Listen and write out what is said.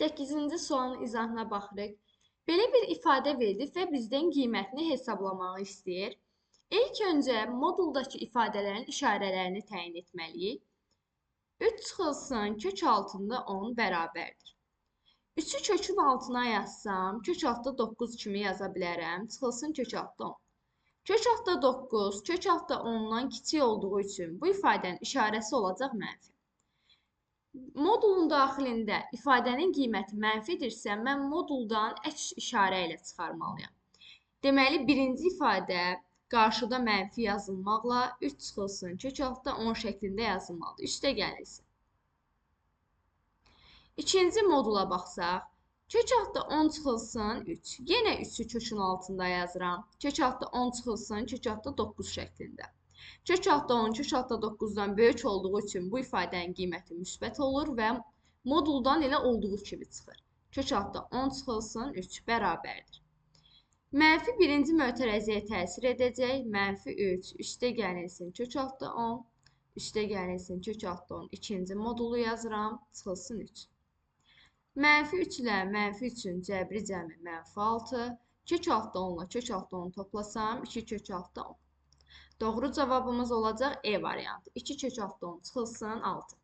8-ci sualın izahına baxırıq. Belə bir ifadə verilib və bizdən qiymətini hesablamağı istəyir. İlk öncə moduldakı ifadələrin işarələrini təyin etməliyik. 3 çıxılsın kök altında 10 bərabərdir. 3-ü kökün altına yazsam, kök altda 9 kimi yaza bilərəm. Çıxılsın kök altda 10. Kök altda 9, kök altda 10-dan kiçik olduğu üçün bu ifadənin işarəsi olacaq mənfi. Modulun daxilində ifadənin qiyməti mənfidirsə, mən moduldan əks işarə ilə çıxarmalıyam. Deməli, birinci ifadə qarşıda mənfi yazılmaqla 3 çıxılsın kök altda 10 şəklində yazılmalıdır. Üstə gəlirsin. İkinci modula baxsaq, kök altda 10 çıxılsın 3. Yenə 3-ü kökün altında yazıram. Kök altda 10 çıxılsın kök altda 9 şəklində. Kök altda 10, kök altda 9-dan böyük olduğu üçün bu ifadənin qiyməti müsbət olur və moduldan elə olduğu kimi çıxır. Kök altda 10 çıxılsın 3 bərabərdir. Mənfi birinci mötərəziyə təsir edəcək. Mənfi 3, üstə gəlinsin kök altda 10, üstə gəlinsin kök altda 10. İkinci modulu yazıram, çıxılsın 3. Mənfi 3 ilə mənfi 3-ün cəbri cəmi mənfi 6. Kök altda 10 ilə kök altda 10 toplasam, 2 kök altda 10. Doğru cavabımız olacaq E variantı. 2 kök altda 10 çıxılsın 6.